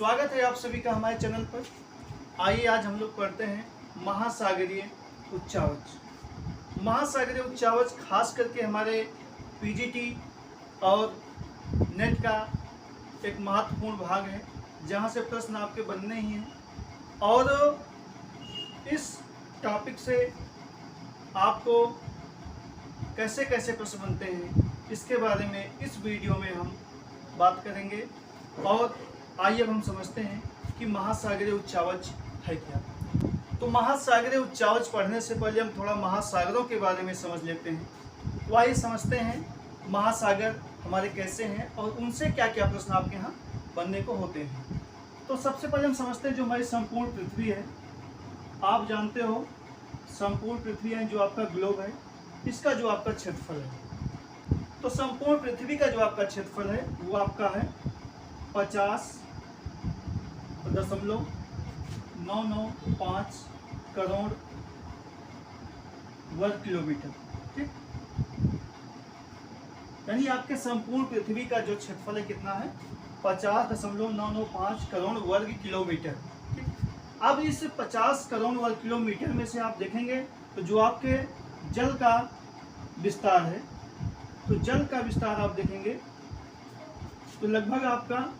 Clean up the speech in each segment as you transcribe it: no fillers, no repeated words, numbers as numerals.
स्वागत है आप सभी का हमारे चैनल पर। आइए आज हम लोग पढ़ते हैं महासागरीय उच्चावच। महासागरीय उच्चावच खास करके हमारे पीजीटी और नेट का एक महत्वपूर्ण भाग है, जहां से प्रश्न आपके बनने ही हैं। और इस टॉपिक से आपको कैसे कैसे प्रश्न बनते हैं इसके बारे में इस वीडियो में हम बात करेंगे। और आइए अब हम समझते हैं कि महासागरीय उच्चावच है क्या। तो महासागरीय उच्चावच पढ़ने से पहले हम थोड़ा महासागरों के बारे में समझ लेते हैं। तो आइए समझते हैं महासागर हमारे कैसे हैं और उनसे क्या क्या प्रश्न आपके यहाँ बनने को होते हैं। तो सबसे पहले हम समझते हैं जो हमारी संपूर्ण पृथ्वी है। आप जानते हो संपूर्ण पृथ्वी है जो आपका ग्लोब है, इसका जो आपका क्षेत्रफल है, तो संपूर्ण पृथ्वी का जो आपका क्षेत्रफल है वो आपका है 50.995 करोड़ वर्ग किलोमीटर। ठीक, यानी आपके संपूर्ण पृथ्वी का जो क्षेत्रफल है कितना है 50.995 करोड़ वर्ग किलोमीटर। ठीक, अब इस 50 करोड़ वर्ग किलोमीटर में से आप देखेंगे तो जो आपके जल का विस्तार है, तो जल का विस्तार आप देखेंगे तो लगभग आपका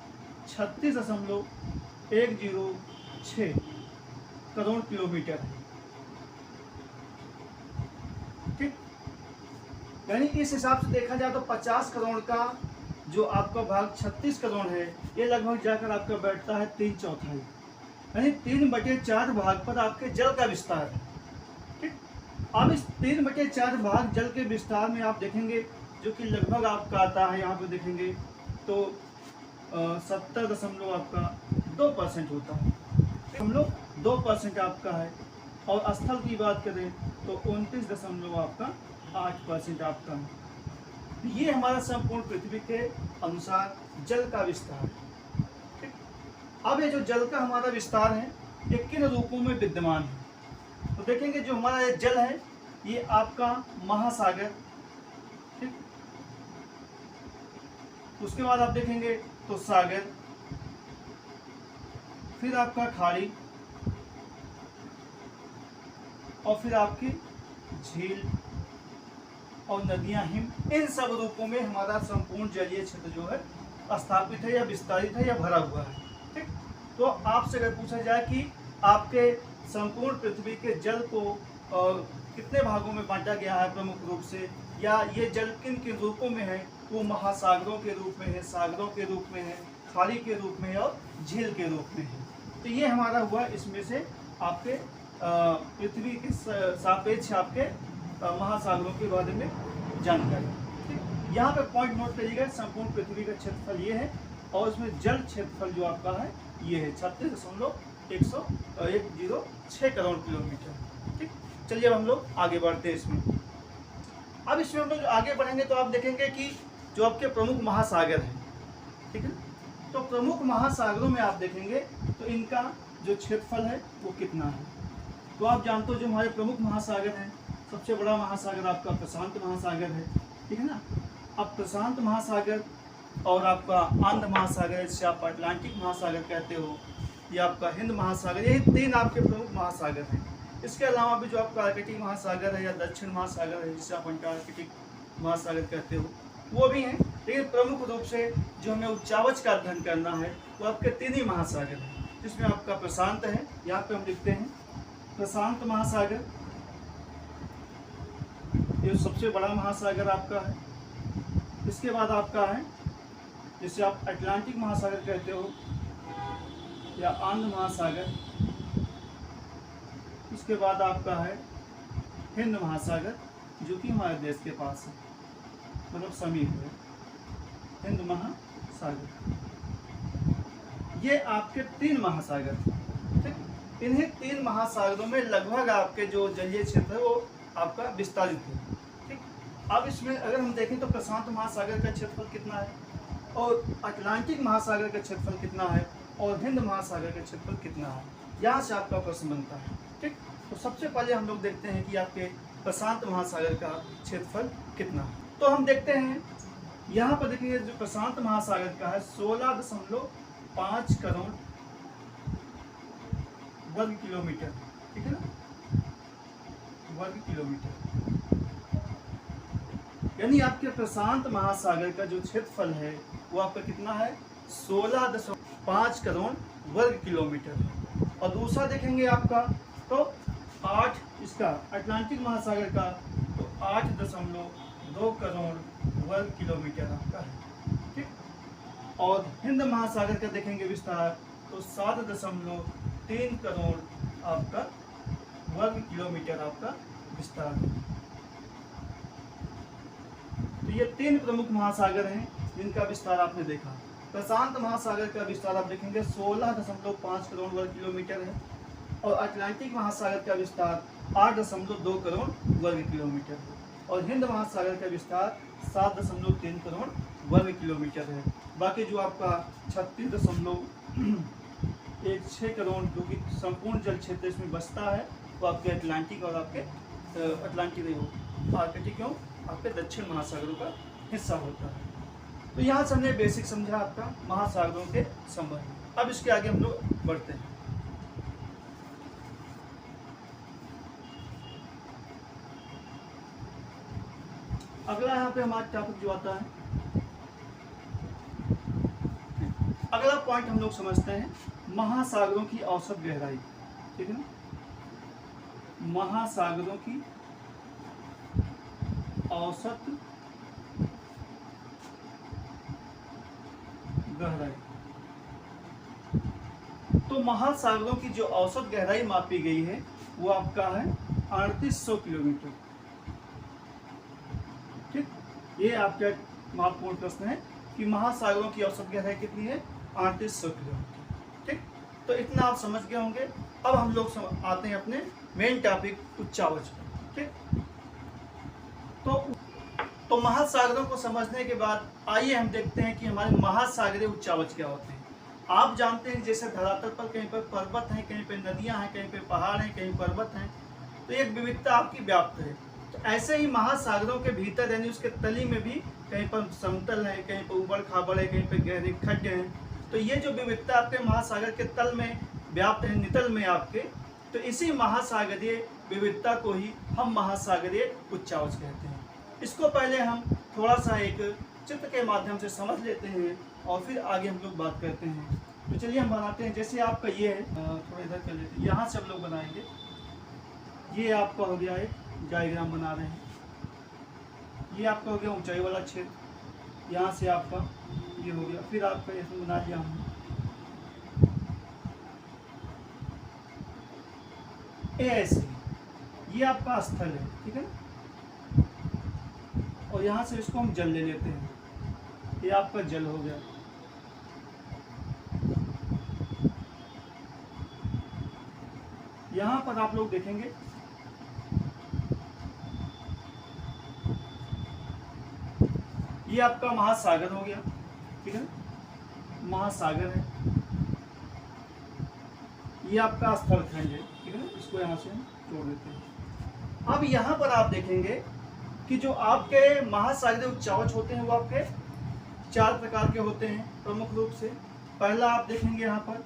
36.106 करोड़ किलोमीटर है। ठीक, यानी इस हिसाब से देखा जाए तो 50 करोड़ का जो आपका भाग 36 करोड़ है, ये लगभग जाकर आपका बैठता है 3/4, यानी 3/4 भाग पर आपके जल का विस्तार है। ठीक, अब इस 3/4 भाग जल के विस्तार में आप देखेंगे जो कि लगभग आपका आता है, यहाँ पे देखेंगे तो 70.2% होता है। हम लोग 2% आपका है। और स्थल की बात करें तो 29.8% आपका है। ये हमारा संपूर्ण पृथ्वी के अनुसार जल का विस्तार है। ठीक, अब ये जो जल का हमारा विस्तार है ये किन रूपों में विद्यमान है, तो देखेंगे जो हमारा ये जल है ये आपका महासागर। ठीक, उसके बाद आप देखेंगे तो सागर, फिर आपका खाड़ी, और फिर आपकी झील और नदियां, हिम, इन सब रूपों में हमारा संपूर्ण जलीय क्षेत्र जो है स्थापित है या विस्तारित है या भरा हुआ है। ठीक, तो आपसे अगर पूछा जाए कि आपके संपूर्ण पृथ्वी के जल को कितने भागों में बांटा गया है प्रमुख रूप से, या ये जल किन किन रूपों में है, वो महासागरों के रूप में है, सागरों के रूप में है, खाड़ी के रूप में है और झील के रूप में है। तो ये हमारा हुआ इसमें से आपके पृथ्वी के सापेक्ष आपके महासागरों के बारे में जानकारी। ठीक, यहाँ पे पॉइंट नोट करिएगा, संपूर्ण पृथ्वी का क्षेत्रफल ये है और इसमें जल क्षेत्रफल जो आपका है ये है 36.106 करोड़ किलोमीटर। ठीक, चलिए अब हम लोग आगे बढ़ते हैं इसमें। अब इसमें हम लोग आगे बढ़ेंगे तो आप देखेंगे कि जो आपके प्रमुख महासागर हैं, ठीक है, तो प्रमुख महासागरों में आप देखेंगे तो इनका जो क्षेत्रफल है वो कितना है। तो आप जानते हो जो हमारे प्रमुख महासागर हैं, सबसे बड़ा महासागर आपका प्रशांत महासागर है। ठीक है ना। अब प्रशांत महासागर और आपका आंध्र महासागर, जिसे आप अटलांटिक महासागर कहते हो, या आपका हिंद महासागर, ये 3 आपके प्रमुख महासागर हैं। इसके अलावा भी जो आपका आर्कटिक महासागर है या दक्षिण महासागर है, जिसे आप अंटार्कटिक महासागर कहते हो, वो भी हैं। लेकिन प्रमुख रूप से जो हमें उच्चावच का अध्ययन करना है वो आपके 3 ही महासागर हैं, जिसमें आपका प्रशांत है, यहाँ पे हम लिखते हैं प्रशांत महासागर, ये सबसे बड़ा महासागर आपका है। इसके बाद आपका है जिसे आप अटलांटिक महासागर कहते हो या आंध्र महासागर। उसके बाद आपका है हिंद महासागर, जो कि हमारे देश के पास है, मतलब समीप है, हिंद महासागर। ये आपके 3 महासागर। ठीक, इन्हीं 3 महासागरों में लगभग आपके जो जलीय क्षेत्र है वो आपका विस्तारित है। ठीक, अब इसमें अगर हम देखें तो प्रशांत महासागर का क्षेत्रफल कितना है, और अटलांटिक महासागर का क्षेत्रफल कितना है, और हिंद महासागर का क्षेत्रफल कितना है, यहाँ से आपका प्रश्न बनता है। ठीक, तो सबसे पहले हम लोग देखते हैं कि आपके प्रशांत महासागर का क्षेत्रफल कितना है। तो हम देखते हैं यहाँ पर देखिए जो प्रशांत महासागर का है 16.5 करोड़ वर्ग किलोमीटर, ठीक है ना, वर्ग किलोमीटर। यानी आपके प्रशांत महासागर का जो क्षेत्रफल है वो आपका कितना है, 16.5 करोड़ वर्ग किलोमीटर। और दूसरा देखेंगे आपका तो 8, इसका अटलांटिक महासागर का तो 8.2 करोड़ वर्ग किलोमीटर आपका है, ठीक। और हिंद महासागर का देखेंगे विस्तार तो 7.3 करोड़ आपका वर्ग किलोमीटर आपका विस्तार है। तो ये 3 प्रमुख महासागर हैं जिनका विस्तार आपने देखा। प्रशांत महासागर का विस्तार आप देखेंगे 16.5 करोड़ वर्ग किलोमीटर है और अटलांटिक महासागर का विस्तार 8.2 करोड़ वर्ग किलोमीटर है और हिंद महासागर का विस्तार 7.3 करोड़ वर्ग किलोमीटर है। बाकी जो आपका 36.16 करोड़ जो कि संपूर्ण जल क्षेत्र इसमें बसता है वो आपके अटलांटिक और आपके अटलांटिक नहीं हो आर्कटिक क्यों आपके दक्षिण महासागरों का हिस्सा होता है। तो यहाँ से हमने बेसिक समझा आपका महासागरों के संबंध। अब इसके आगे हम लोग बढ़ते हैं। अगला यहाँ पे हमारा टॉपिक जो आता है, अगला पॉइंट हम लोग समझते हैं महासागरों की औसत गहराई, ठीक है ना, महासागरों की औसत गहराई। तो महासागरों की जो औसत गहराई मापी गई है वो आपका है 3800 किलोमीटर, ठीक। ये आपका महत्वपूर्ण प्रश्न है कि महासागरों की औसत गहराई कितनी है, 3800 किलोमीटर, ठीक। तो इतना आप समझ गए होंगे। अब हम लोग आते हैं अपने मेन टॉपिक उच्चावच पर, ठीक। तो महासागरों को समझने के बाद आइए हम देखते हैं कि हमारे महासागरीय उच्चावच क्या होते हैं। आप जानते हैं जैसे धरातल पर कहीं पर पर्वत हैं, कहीं पर नदियां हैं, कहीं पर पहाड़ हैं, कहीं पर्वत हैं, तो एक विविधता आपकी व्याप्त है। तो ऐसे ही महासागरों के भीतर यानी उसके तली में भी कहीं पर समतल है, कहीं पर उबड़ खाबड़ है, कहीं पर गहरे खड्डे हैं। तो ये जो विविधता आपके महासागर के तल में व्याप्त है, नितल में आपके, तो इसी महासागरीय विविधता को ही हम महासागरीय उच्चावच कहते हैं। इसको पहले हम थोड़ा सा एक चित्र के माध्यम से समझ लेते हैं और फिर आगे हम लोग बात करते हैं। तो चलिए हम बनाते हैं। जैसे आपका ये है, थोड़ा इधर कर लेते हैं, यहाँ से हम लोग बनाएंगे। ये आपका हो गया एक डायग्राम बना रहे हैं। ये आपका हो गया ऊंचाई वाला क्षेत्र, यहाँ से आपका ये हो गया। फिर आपका इसमें बना लिया हमने ऐसे, ये आपका स्थल है, ठीक है ना। और यहाँ से इसको हम जल ले लेते हैं, ये आपका जल हो गया। यहाँ पर आप लोग देखेंगे ये आपका महासागर हो गया, ठीक है ना, महासागर है। ये आपका स्थल खंड है, ठीक है ना, इसको यहाँ से हम जोड़ देते हैं। अब यहाँ पर आप देखेंगे कि जो आपके महासागरीय उच्चावच होते हैं वो आपके 4 प्रकार के होते हैं प्रमुख रूप से। पहला आप देखेंगे यहाँ पर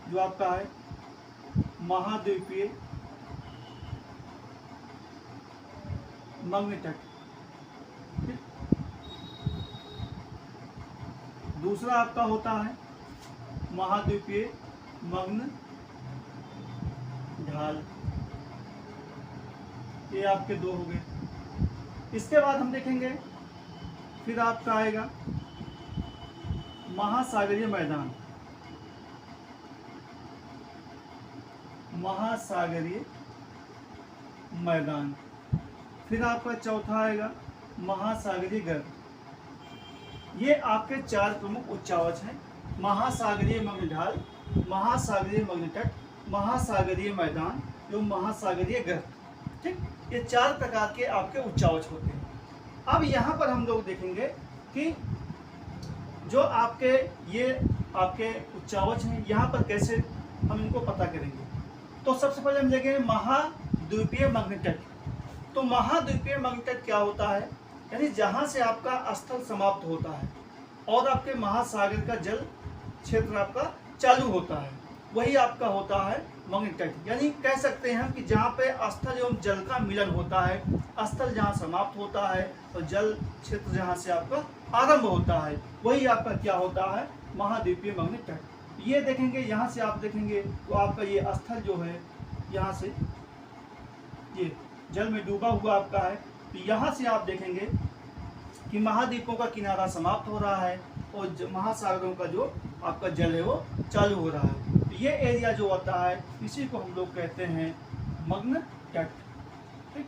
जो आपका है महाद्वीपीय मग्न तट, दूसरा आपका होता है महाद्वीपीय मग्न ढाल, ये आपके 2 हो गए। इसके बाद हम देखेंगे फिर आपका आएगा महासागरीय मैदान, महासागरीय मैदान। फिर आपका चौथा आएगा महासागरीय गर्त। ये आपके 4 प्रमुख उच्चावच हैं, महासागरीय मग्न ढाल, महासागरीय मग्न तट, महासागरीय मैदान एवं महासागरीय गर्त, ठीक। ये 4 प्रकार के आपके उच्चावच होते हैं। अब यहाँ पर हम लोग देखेंगे कि जो आपके ये आपके उच्चावच हैं यहाँ पर कैसे हम इनको पता करेंगे। तो सबसे पहले हम लेंगे महाद्वीपीय मग्न तट। तो महाद्वीपीय मग्न तट क्या होता है, यानी जहाँ से आपका स्थल समाप्त होता है और आपके महासागर का जल क्षेत्र आपका चालू होता है। वही आपका होता है मग्न तट। यानी कह सकते हैं हम कि जहाँ पे स्थल एवं जल का मिलन होता है, स्थल जहाँ समाप्त होता है और जल क्षेत्र जहाँ से आपका आरंभ होता है, वही आपका क्या होता है, महाद्वीपीय मग्न तट। ये देखेंगे, यहाँ से आप देखेंगे तो आपका ये स्थल जो है, यहाँ से ये जल में डूबा हुआ आपका है, तो यहाँ से आप देखेंगे कि महाद्वीपों का किनारा समाप्त हो रहा है और महासागरों का जो आपका जल है वो चालू हो रहा है। तो ये एरिया जो होता है, इसी को हम लोग कहते हैं मग्न तट। ठीक,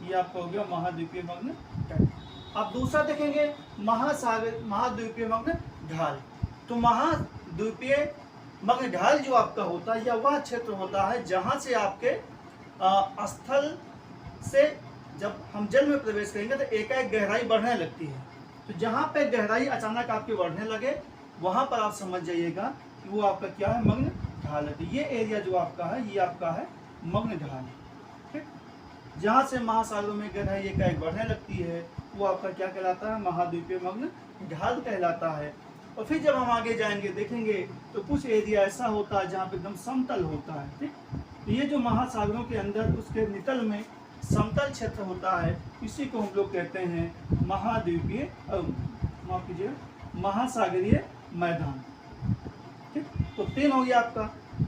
ये आपका हो गया महाद्वीपीय मग्न तट। अब दूसरा देखेंगे महाद्वीपीय मग्न ढाल। तो महाद्वीपीय मग्न ढाल जो आपका होता है, या वह क्षेत्र होता है जहाँ से आपके स्थल से जब हम जल में प्रवेश करेंगे तो एकाएक गहराई बढ़ने लगती है। तो जहाँ पे गहराई अचानक आपके बढ़ने लगे, वहाँ पर आप समझ जाइएगा कि वो आपका क्या है, मग्न ढाल है। तो ये एरिया जो आपका है, ये आपका है मग्न ढाल। ठीक, जहाँ से महासागरों में गहराई एकाएक बढ़ने लगती है, वो आपका क्या कहलाता है, महाद्वीपीय मग्न ढाल कहलाता है। और फिर जब हम आगे जाएंगे देखेंगे तो कुछ एरिया ऐसा होता है जहाँ पे एकदम समतल होता है। ठीक, तो ये जो महासागरों के अंदर उसके नितल में समतल क्षेत्र होता है, इसी को हम लोग कहते हैं महाद्वीपीय, माफ कीजिए, महासागरीय मैदान। ठीक, तो 3 हो गया आपका।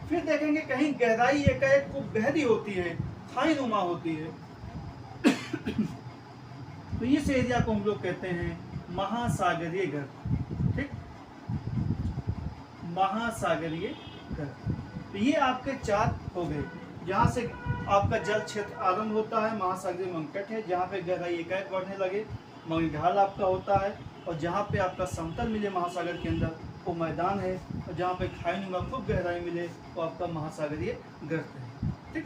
फिर देखेंगे कहीं गहराई एकाएक खूब गहरी होती है, खाई नुमा होती है, तो इस एरिया को हम लोग कहते हैं महासागरीय गर्त। ठीक, महासागरीय गर्त। तो ये आपके 4 हो गए। जहाँ से आपका जल क्षेत्र आरंभ होता है, महासागरीय मग्न तट है, जहाँ पे गहराई एकाएक बढ़ने लगे, मग्न ढाल आपका होता है, और जहाँ पे आपका समतल मिले महासागर के अंदर वो मैदान है, और जहाँ पे खाई नुमा खूब गहराई मिले वो आपका महासागरीय गर्त है। ठीक,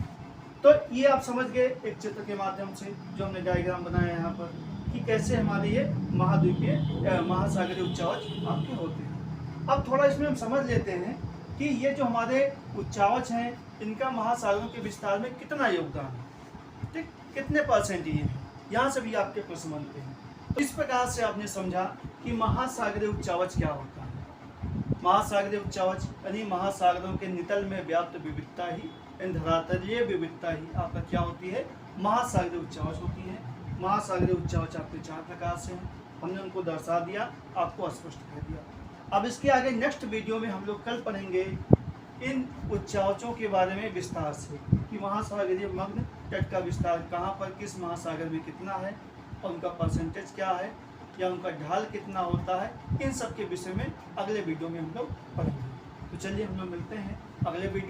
तो ये आप समझ गए एक चित्र के माध्यम से, जो हमने डायग्राम बनाया यहाँ पर, कि कैसे हमारे ये महाद्वीपीय महासागरीय उच्चावच आपके होते हैं। अब थोड़ा इसमें हम समझ लेते हैं कि ये जो हमारे उच्चावच हैं, इनका महासागरों के विस्तार में कितना योगदान है। ठीक, कितने % ये है, यहाँ से भी आपके प्रश्न बनते हैं। तो इस प्रकार से आपने समझा कि महासागरीय उच्चावच क्या होता है। महासागरीय उच्चावच यानी महासागरों के नितल में व्याप्त विविधता ही, धरातलीय विविधता ही आपका क्या होती है, महासागरीय उच्चावच होती है। महासागरीय उच्चावच आपके 4 प्रकार से हैं, हमने उनको दर्शा दिया, आपको स्पष्ट कर दिया। अब इसके आगे नेक्स्ट वीडियो में हम लोग कल पढ़ेंगे इन उच्चावचों के बारे में विस्तार से, कि महासागरीय मग्न तट का विस्तार कहाँ पर, किस महासागर में कितना है, और उनका % क्या है, या उनका ढाल कितना होता है। इन सब के विषय में अगले वीडियो में हम लोग पढ़ेंगे। तो चलिए हम लोग मिलते हैं अगले वीडियो।